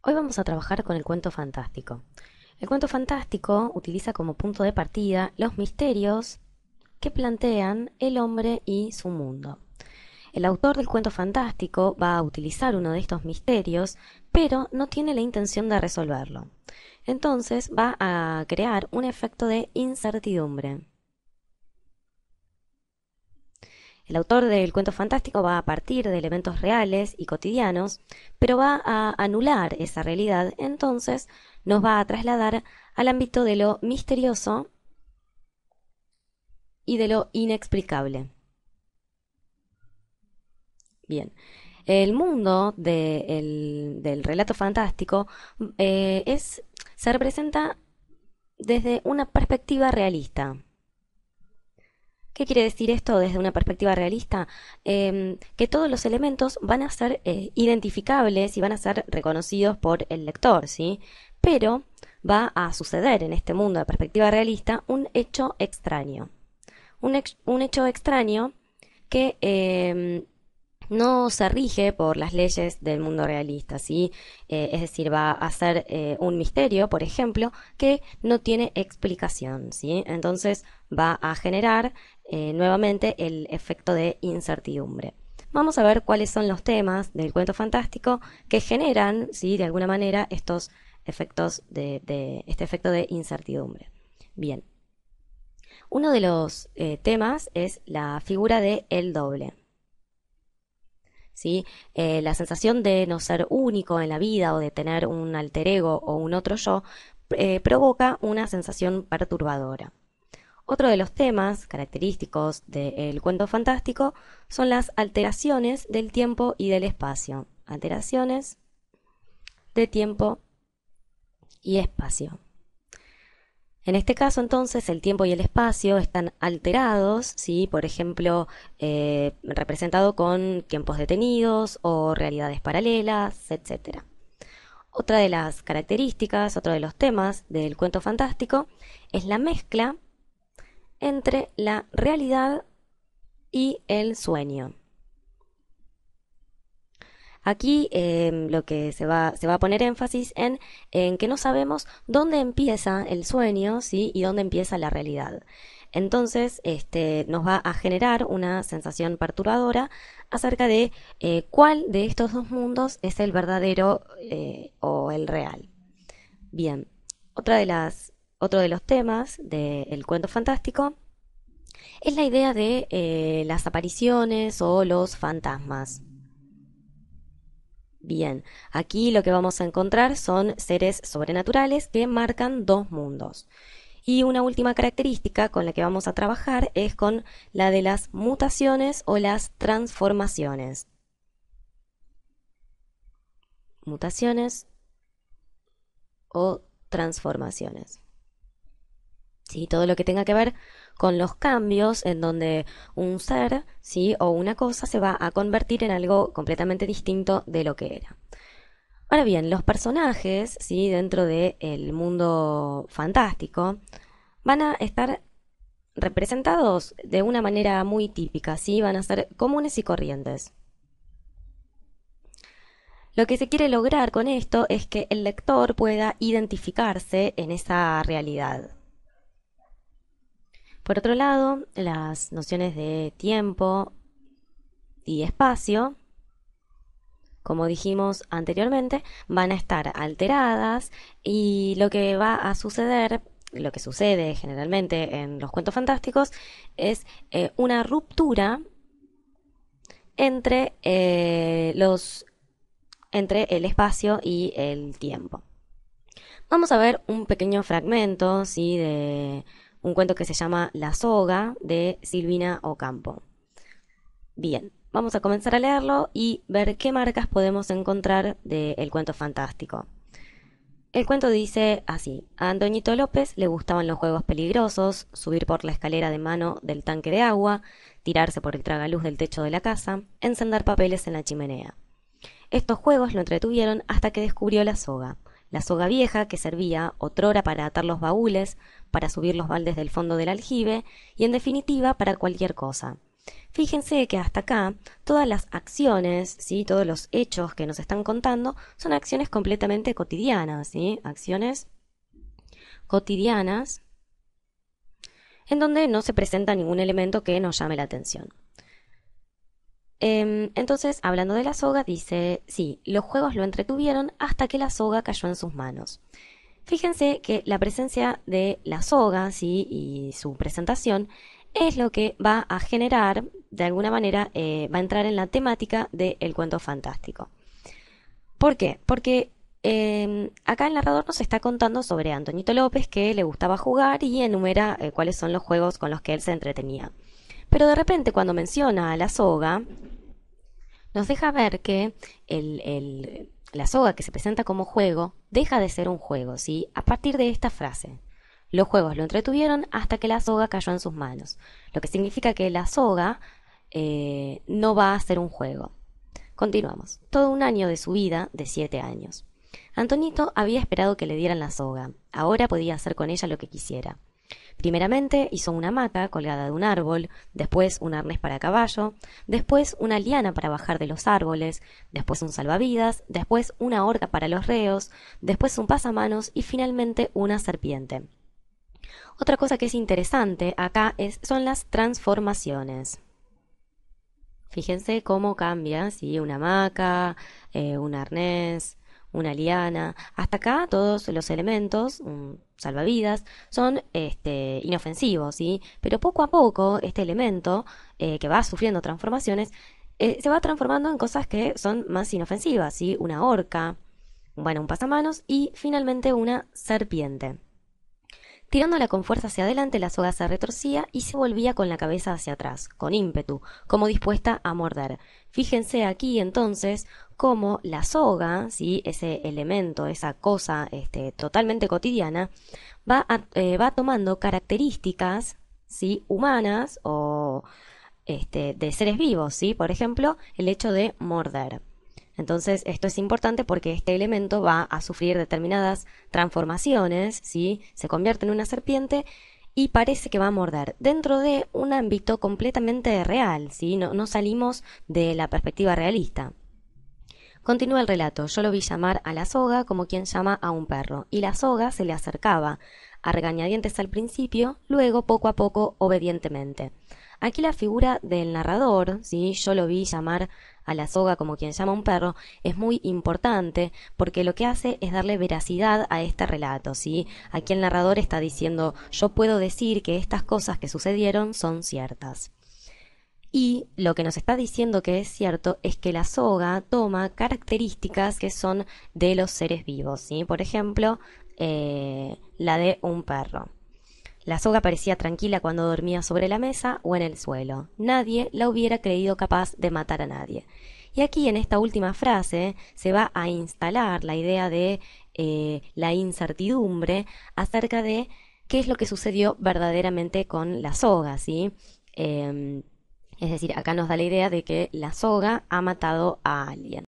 Hoy vamos a trabajar con el cuento fantástico. El cuento fantástico utiliza como punto de partida los misterios que plantean el hombre y su mundo. El autor del cuento fantástico va a utilizar uno de estos misterios, pero no tiene la intención de resolverlo. Entonces va a crear un efecto de incertidumbre. El autor del cuento fantástico va a partir de elementos reales y cotidianos, pero va a anular esa realidad, entonces nos va a trasladar al ámbito de lo misterioso y de lo inexplicable. Bien, el mundo del relato fantástico se representa desde una perspectiva realista. ¿Qué quiere decir esto desde una perspectiva realista? Que todos los elementos van a ser identificables y van a ser reconocidos por el lector, ¿sí? Pero va a suceder en este mundo de perspectiva realista un hecho extraño. Un hecho extraño que no se rige por las leyes del mundo realista, ¿sí? Es decir, va a ser un misterio, por ejemplo, que no tiene explicación, ¿sí? Entonces va a generar nuevamente el efecto de incertidumbre. Vamos a ver cuáles son los temas del cuento fantástico que generan, ¿sí? De alguna manera, estos efectos de este efecto de incertidumbre. Bien, uno de los temas es la figura de el doble. ¿Sí? La sensación de no ser único en la vida o de tener un alter ego o un otro yo provoca una sensación perturbadora. Otro de los temas característicos del cuento fantástico son las alteraciones del tiempo y del espacio. Alteraciones de tiempo y espacio. En este caso, entonces, el tiempo y el espacio están alterados, ¿sí? Por ejemplo, representado con tiempos detenidos o realidades paralelas, etc. Otra de las características, otro de los temas del cuento fantástico es la mezcla entre la realidad y el sueño. Aquí lo que se va a poner énfasis en que no sabemos dónde empieza el sueño, ¿sí? Y dónde empieza la realidad. Entonces, nos va a generar una sensación perturbadora acerca de cuál de estos dos mundos es el verdadero o el real. Bien, otro de los temas del cuento fantástico es la idea de las apariciones o los fantasmas. Bien, aquí lo que vamos a encontrar son seres sobrenaturales que marcan dos mundos. Y una última característica con la que vamos a trabajar es con la de las mutaciones o las transformaciones. Mutaciones o transformaciones. ¿Sí? Todo lo que tenga que ver con los cambios en donde un ser, ¿sí? O una cosa se va a convertir en algo completamente distinto de lo que era. Ahora bien, los personajes, ¿sí? Dentro del mundo fantástico van a estar representados de una manera muy típica, ¿sí? Van a ser comunes y corrientes. Lo que se quiere lograr con esto es que el lector pueda identificarse en esa realidad. Por otro lado, las nociones de tiempo y espacio, como dijimos anteriormente, van a estar alteradas y lo que va a suceder, lo que sucede generalmente en los cuentos fantásticos, es una ruptura entre, entre el espacio y el tiempo. Vamos a ver un pequeño fragmento, ¿sí? De un cuento que se llama La soga de Silvina Ocampo. Bien, vamos a comenzar a leerlo y ver qué marcas podemos encontrar del cuento fantástico. El cuento dice así: a Antoñito López le gustaban los juegos peligrosos, subir por la escalera de mano del tanque de agua, tirarse por el tragaluz del techo de la casa, encender papeles en la chimenea. Estos juegos lo entretuvieron hasta que descubrió la soga vieja que servía otrora para atar los baúles, para subir los baldes del fondo del aljibe y en definitiva para cualquier cosa. Fíjense que hasta acá todas las acciones, ¿sí? Todos los hechos que nos están contando son acciones completamente cotidianas, ¿sí? Acciones cotidianas en donde no se presenta ningún elemento que nos llame la atención. Entonces, hablando de la soga, dice, sí, los juegos lo entretuvieron hasta que la soga cayó en sus manos. Fíjense que la presencia de la soga, ¿sí? Y su presentación es lo que va a generar, de alguna manera, va a entrar en la temática del cuento fantástico. ¿Por qué? Porque acá el narrador nos está contando sobre Antonito López, que le gustaba jugar y enumera cuáles son los juegos con los que él se entretenía. Pero de repente cuando menciona a la soga, nos deja ver que la soga que se presenta como juego deja de ser un juego, ¿sí? A partir de esta frase. Los juegos lo entretuvieron hasta que la soga cayó en sus manos, lo que significa que la soga no va a ser un juego. Continuamos. Todo un año de su vida, de 7 años. Antonito había esperado que le dieran la soga. Ahora podía hacer con ella lo que quisiera. Primeramente hizo una hamaca colgada de un árbol, después un arnés para caballo, después una liana para bajar de los árboles, después un salvavidas, después una horca para los reos, después un pasamanos y finalmente una serpiente. Otra cosa que es interesante acá son las transformaciones. Fíjense cómo cambia, ¿sí? Una hamaca, un arnés, una liana. Hasta acá todos los elementos, salvavidas, son inofensivos, ¿sí? Pero poco a poco este elemento, que va sufriendo transformaciones, se va transformando en cosas que son más inofensivas, ¿sí? Una horca, bueno, un pasamanos y finalmente una serpiente. Tirándola con fuerza hacia adelante, la soga se retorcía y se volvía con la cabeza hacia atrás, con ímpetu, como dispuesta a morder. Fíjense aquí entonces cómo la soga, ¿sí? Ese elemento, esa cosa totalmente cotidiana, va tomando características, ¿sí? Humanas o de seres vivos, ¿sí? Por ejemplo, el hecho de morder. Entonces, esto es importante porque este elemento va a sufrir determinadas transformaciones, ¿sí? Se convierte en una serpiente y parece que va a morder dentro de un ámbito completamente real, ¿sí? No salimos de la perspectiva realista. Continúa el relato. Yo lo vi llamar a la soga como quien llama a un perro, y la soga se le acercaba, a regañadientes al principio, luego poco a poco obedientemente. Aquí la figura del narrador, ¿sí? Yo lo vi llamar a la soga como quien llama a un perro, es muy importante porque lo que hace es darle veracidad a este relato, ¿sí? Aquí el narrador está diciendo, yo puedo decir que estas cosas que sucedieron son ciertas. Y lo que nos está diciendo que es cierto es que la soga toma características que son de los seres vivos, ¿sí? Por ejemplo, la de un perro. La soga parecía tranquila cuando dormía sobre la mesa o en el suelo. Nadie la hubiera creído capaz de matar a nadie. Y aquí en esta última frase se va a instalar la idea de la incertidumbre acerca de qué es lo que sucedió verdaderamente con la soga, ¿sí? Es decir, acá nos da la idea de que la soga ha matado a alguien.